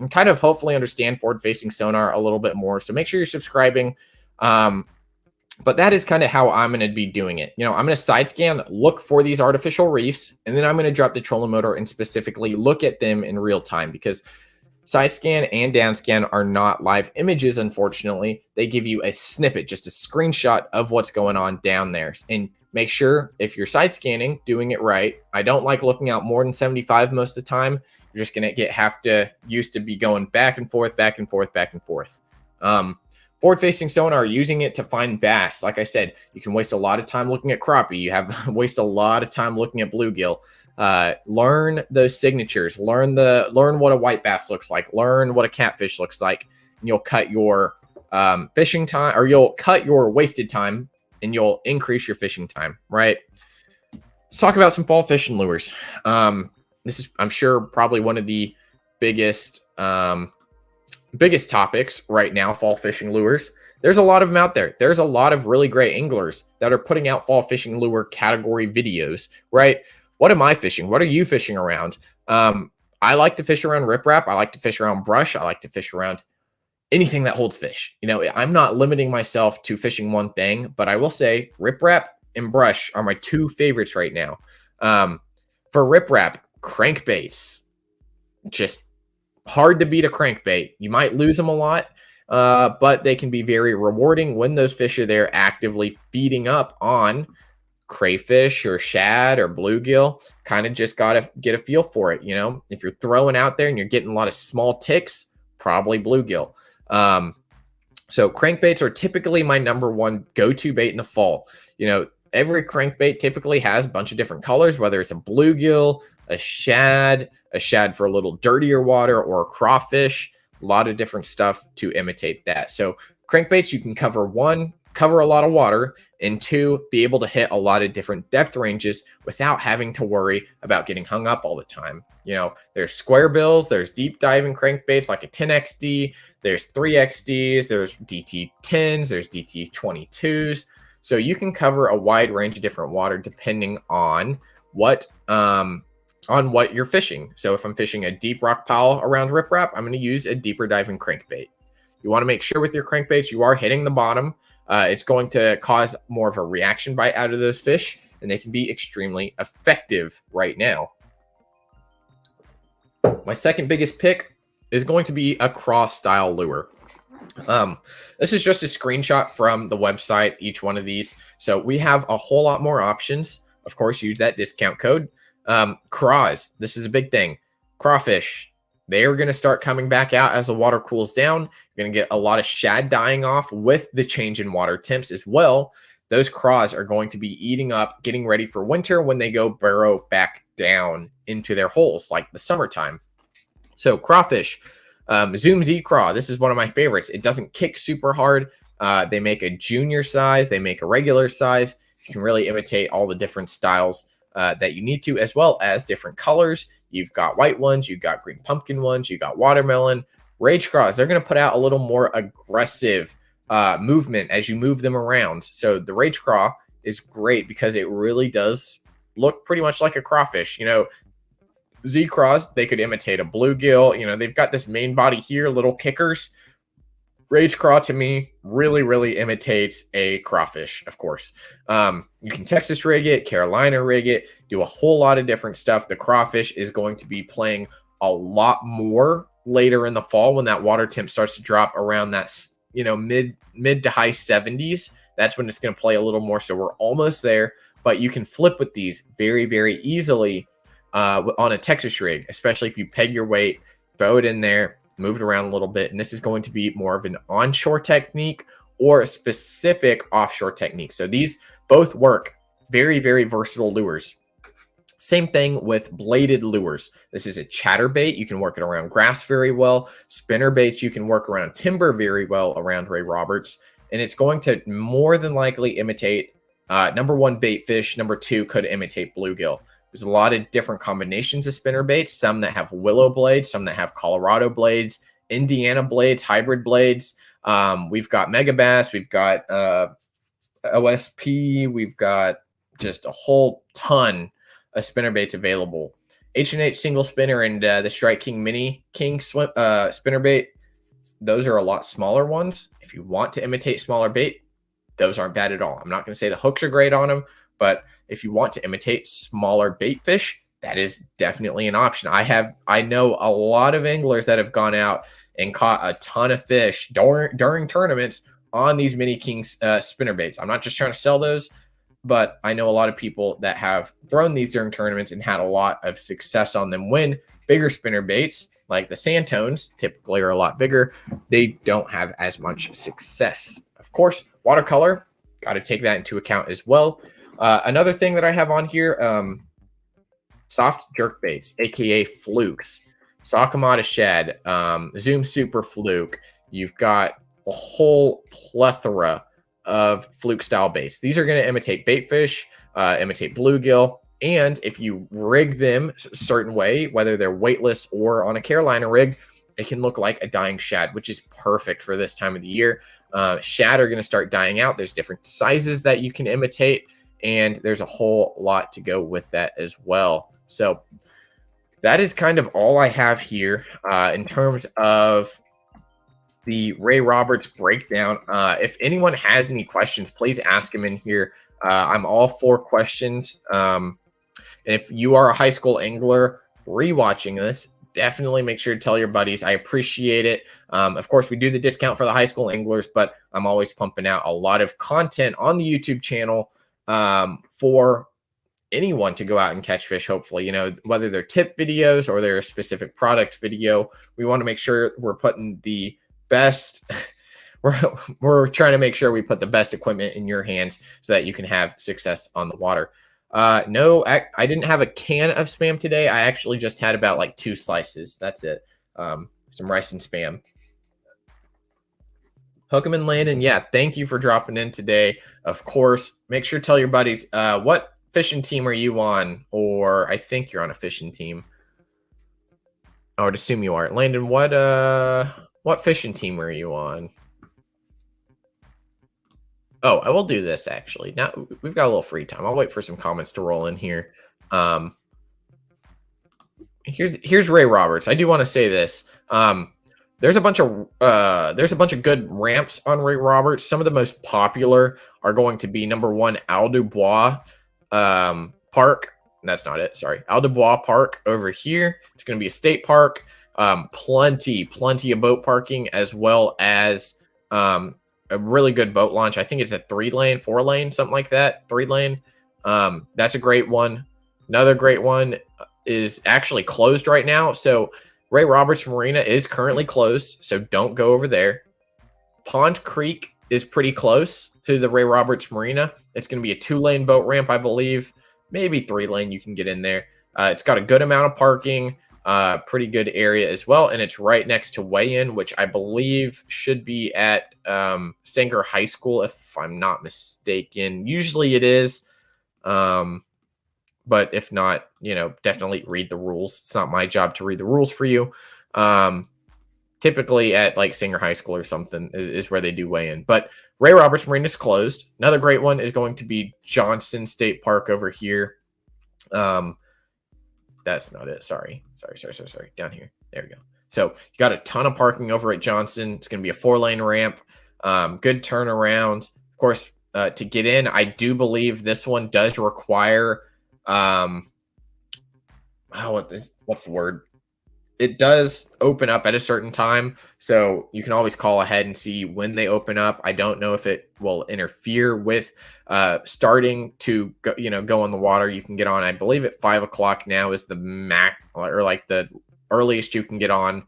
kind of hopefully understand forward-facing sonar a little bit more. So make sure you're subscribing. But that is kind of how I'm going to be doing it. I'm going to side scan, look for these artificial reefs, and then I'm going to drop the trolling motor and specifically look at them in real time, because side scan and down scan are not live images, unfortunately. They give you a snippet, just a screenshot of what's going on down there. And make sure if you're side scanning, doing it right. I don't like looking out more than 75 most of the time. You're just going to have to used to be going back and forth, back and forth, back and forth. Forward-facing sonar, using it to find bass. Like I said, you can waste a lot of time looking at crappie. You have waste a lot of time looking at bluegill. Learn those signatures. Learn what a white bass looks like. Learn what a catfish looks like. And you'll cut your fishing time, or you'll cut your wasted time, and you'll increase your fishing time. Right. Let's talk about some fall fishing lures. This is, I'm sure, probably one of the biggest topics right now, fall fishing lures. There's a lot of them out there. There's a lot of really great anglers that are putting out fall fishing lure category videos, right? What am I fishing? What are you fishing around? I like to fish around riprap. I like to fish around brush. I like to fish around anything that holds fish. I'm not limiting myself to fishing one thing, but I will say riprap and brush are my two favorites right now. For riprap, crankbaits, just hard to beat a crankbait. You might lose them a lot, but they can be very rewarding when those fish are there actively feeding up on crayfish or shad or bluegill. Kind of just got to get a feel for it. If you're throwing out there and you're getting a lot of small ticks, probably bluegill. So crankbaits are typically my number one go-to bait in the fall. Every crankbait typically has a bunch of different colors, whether it's a bluegill, a shad for a little dirtier water, or a crawfish. A lot of different stuff to imitate that. So crankbaits, you can cover a lot of water, and two, be able to hit a lot of different depth ranges without having to worry about getting hung up all the time. There's square bills, there's deep diving crankbaits like a 10XD, there's 3XDs, there's DT10s, there's DT22s. So you can cover a wide range of different water depending on what you're fishing. So if I'm fishing a deep rock pile around riprap, I'm going to use a deeper diving crankbait. You want to make sure with your crankbaits you are hitting the bottom. It's going to cause more of a reaction bite out of those fish, and they can be extremely effective right now. My second biggest pick is going to be a cross style lure. This is just a screenshot from the website, each one of these. So we have a whole lot more options. Of course, use that discount code. Craws, this is a big thing. Crawfish, they are going to start coming back out as the water cools down. You're going to get a lot of shad dying off with the change in water temps as well. Those craws are going to be eating up, getting ready for winter when they go burrow back down into their holes like the summertime. So crawfish, Zoom Z Craw, this is one of my favorites. It doesn't kick super hard. They make a junior size. They make a regular size. You can really imitate all the different styles that you need to, as well as different colors. You've got white ones, you've got green pumpkin ones, you've got watermelon. Rage craws, they're going to put out a little more aggressive movement as you move them around. So the rage craw is great because it really does look pretty much like a crawfish. Z craws, they could imitate a bluegill. They've got this main body here, little kickers. Rage craw to me really imitates a crawfish, of course. You can Texas rig it, Carolina rig it, do a whole lot of different stuff. The crawfish is going to be playing a lot more later in the fall when that water temp starts to drop around that mid to high 70s. That's when it's going to play a little more. So we're almost there, but you can flip with these very easily on a Texas rig, especially if you peg your weight, throw it in there, move it around a little bit. And this is going to be more of an onshore technique or a specific offshore technique. So these both work. Very versatile lures. Same thing with bladed lures. This is a chatterbait. You can work it around grass very well. Spinner baits, you can work around timber very well around Ray Roberts. And it's going to more than likely imitate number one, bait fish. Number two, could imitate bluegill. There's a lot of different combinations of spinner baits, some that have willow blades, some that have Colorado blades, Indiana blades, hybrid blades. We've got Megabass, we've got OSP, we've got just a whole ton of spinner baits available. H&H single spinner and the Strike King Mini King spinner bait, those are a lot smaller ones. If you want to imitate smaller bait, those aren't bad at all. I'm not going to say the hooks are great on them, but if you want to imitate smaller bait fish, that is definitely an option. I know a lot of anglers that have gone out and caught a ton of fish during tournaments on these Mini King spinner baits. I'm not just trying to sell those, but I know a lot of people that have thrown these during tournaments and had a lot of success on them. When bigger spinner baits, like the Santones, typically are a lot bigger, they don't have as much success. Of course, watercolor, got to take that into account as well. Another thing that I have on here, soft jerk baits, aka flukes, Sakamata shad, Zoom super fluke. You've got a whole plethora of fluke style baits. These are going to imitate bait fish, imitate bluegill, and if you rig them a certain way, whether they're weightless or on a Carolina rig, it can look like a dying shad, which is perfect for this time of the year. Shad are going to start dying out. There's different sizes that you can imitate, and there's a whole lot to go with that as well. So that is kind of all I have here in terms of the Ray Roberts breakdown. If anyone has any questions, please ask them in here. I'm all for questions. If you are a high school angler rewatching this, definitely make sure to tell your buddies. I appreciate it. Of course, we do the discount for the high school anglers, but I'm always pumping out a lot of content on the YouTube channel for anyone to go out and catch fish. Hopefully, you know, whether they're tip videos or they're a specific product video, we want to make sure we're putting the best. We're trying to make sure we put the best equipment in your hands so that you can have success on the water. No, I didn't have a can of Spam today. I actually just had about like 2 slices. That's it. Some rice and Spam. Hook'em and Landon, yeah, thank you for dropping in today. Of course, make sure to tell your buddies, what fishing team are you on? Or I think you're on a fishing team. I would assume you are. Landon, what fishing team are you on? Oh, I will do this actually. Now we've got a little free time. I'll wait for some comments to roll in here. Here's Ray Roberts. I do want to say this. There's a bunch of good ramps on Ray Roberts. Some of the most popular are going to be number 1, Al Dubois Park. That's not it. Sorry, Al Dubois Park over here. It's going to be a state park. Plenty of boat parking, as well as a really good boat launch. I think it's a 3-lane, 4-lane, something like that. 3-lane. That's a great one. Another great one is actually closed right now. So Ray Roberts Marina is currently closed, so don't go over there. Pond Creek is pretty close to the Ray Roberts Marina. It's going to be a 2-lane boat ramp, I believe. Maybe 3-lane, you can get in there. It's got a good amount of parking, pretty good area as well, and it's right next to weigh-in, which I believe should be at Sanger High School, if I'm not mistaken. Usually it is, but if not, you know, definitely read the rules. It's not my job to read the rules for you. Typically at like Sanger High School or something is where they do weigh-in. But Ray Roberts Marina is closed. Another great one is going to be Johnson State Park over here. That's not it. Sorry. Down here. There we go. So you got a ton of parking over at Johnson. It's going to be a 4-lane ramp. Good turnaround. Of course, to get in, I do believe this one does require, what's the word? It does open up at a certain time, so you can always call ahead and see when they open up. I don't know if it will interfere with starting to go on the water. You can get on, I believe, at 5 o'clock now is the max, or like the earliest you can get on.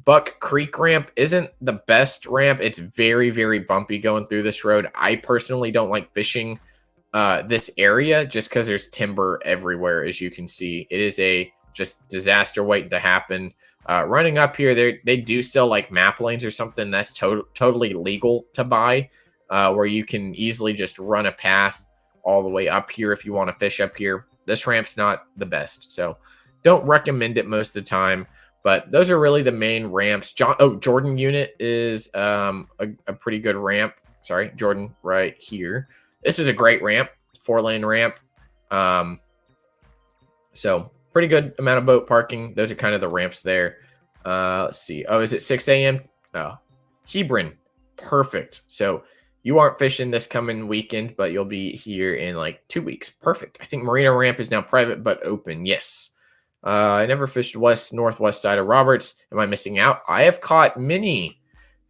Buck Creek ramp isn't the best ramp. It's very, very bumpy going through this road. I personally don't like fishing this area just because there's timber everywhere, as you can see. It is a just disaster waiting to happen. Running up here, they do sell like map lanes or something that's totally legal to buy, where you can easily just run a path all the way up here if you want to fish up here. This ramp's not the best, so don't recommend it most of the time. But those are really the main ramps. Jordan unit is a pretty good ramp. Sorry, Jordan right here. This is a great ramp, 4-lane ramp. So pretty good amount of boat parking. Those are kind of the ramps there. Let's see. Oh, is it 6 a.m.? Oh, Hebron. Perfect. So you aren't fishing this coming weekend, but you'll be here in like 2 weeks. Perfect. I think Marina Ramp is now private, but open. Yes. I never fished northwest side of Roberts. Am I missing out? I have caught many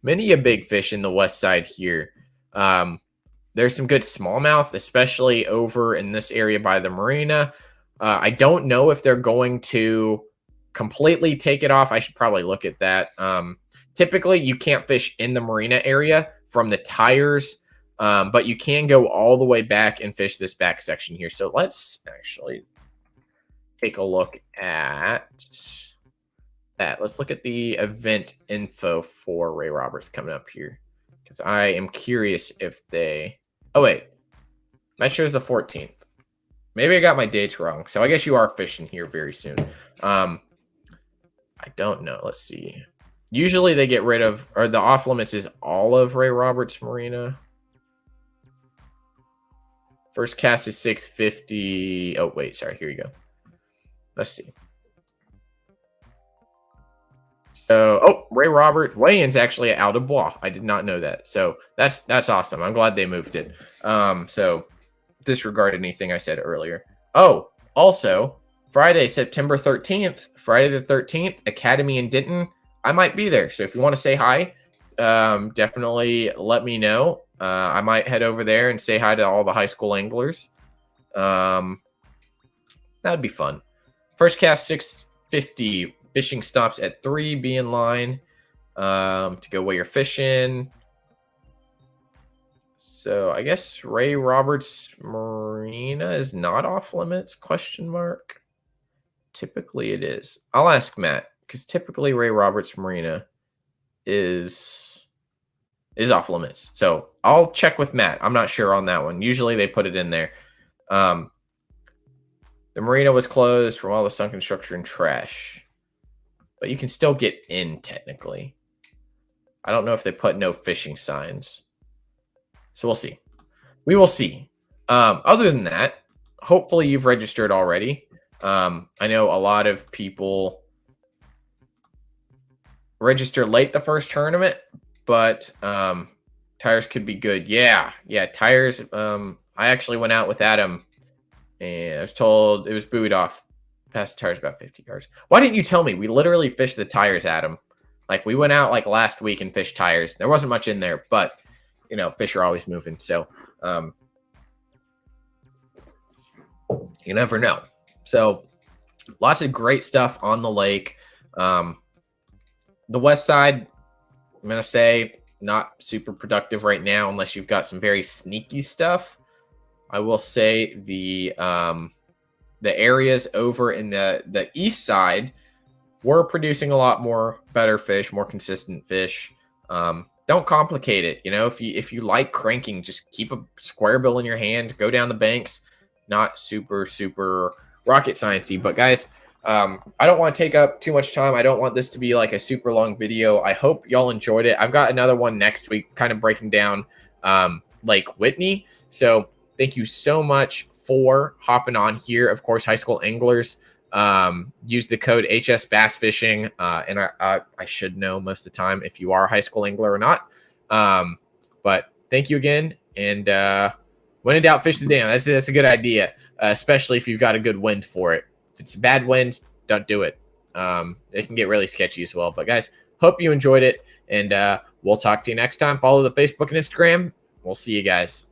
a big fish in the west side here. There's some good smallmouth, especially over in this area by the marina. I don't know if they're going to completely take it off. I should probably look at that. Typically, you can't fish in the marina area from the tires, but you can go all the way back and fish this back section here. So let's actually take a look at that. Let's look at the event info for Ray Roberts coming up here, because I am curious if they... Oh, wait. That shows the 14th. Maybe I got my dates wrong. So I guess you are fishing here very soon. I don't know. Let's see. Usually they get rid of, or the off limits is all of Ray Roberts Marina. First cast is 650. Oh, wait. Sorry. Here you go. Let's see. So, Ray Robert weigh-in's actually at Al Bois. I did not know that. So that's awesome. I'm glad they moved it. So disregard anything I said earlier. Oh, also Friday, September 13th, Friday the 13th, Academy in Denton. I might be there. So if you want to say hi, definitely let me know. I might head over there and say hi to all the high school anglers. That'd be fun. First cast 650. Fishing stops at 3. Be in line to go where you're fishing. So I guess Ray Roberts Marina is not off limits? Question mark. Typically it is. I'll ask Matt, because typically Ray Roberts Marina is off limits. So I'll check with Matt. I'm not sure on that one. Usually they put it in there. The marina was closed from all the sunken structure and trash, but you can still get in technically. I don't know if they put no fishing signs. So we'll see. We will see. Other than that, hopefully you've registered already. I know a lot of people register late the first tournament, but tires could be good. Yeah, tires. I actually went out with Adam, and I was told it was buoyed off. Past the tires about 50 yards. Why didn't you tell me? We literally fished the tires, Adam. Like, we went out like last week and fished tires. There wasn't much in there, but you know, fish are always moving. So you never know. So lots of great stuff on the lake. The west side, I'm going to say, not super productive right now unless you've got some very sneaky stuff. I will say the areas over in the east side were producing a lot more better fish, more consistent fish. Don't complicate it. You know, if you like cranking, just keep a square bill in your hand, go down the banks. Not super rocket sciencey, but guys, I don't want to take up too much time. I don't want this to be like a super long video. I hope y'all enjoyed it. I've got another one next week, kind of breaking down Lake Whitney. So thank you so much for hopping on here. Of course, high school anglers, use the code HS Bass Fishing, and I should know most of the time if you are a high school angler or not. But thank you again, and when in doubt, fish the dam. That's a good idea, especially if you've got a good wind for it. If it's a bad wind, don't do it. It can get really sketchy as well. But guys, hope you enjoyed it, and we'll talk to you next time. Follow the Facebook and Instagram. We'll see you guys.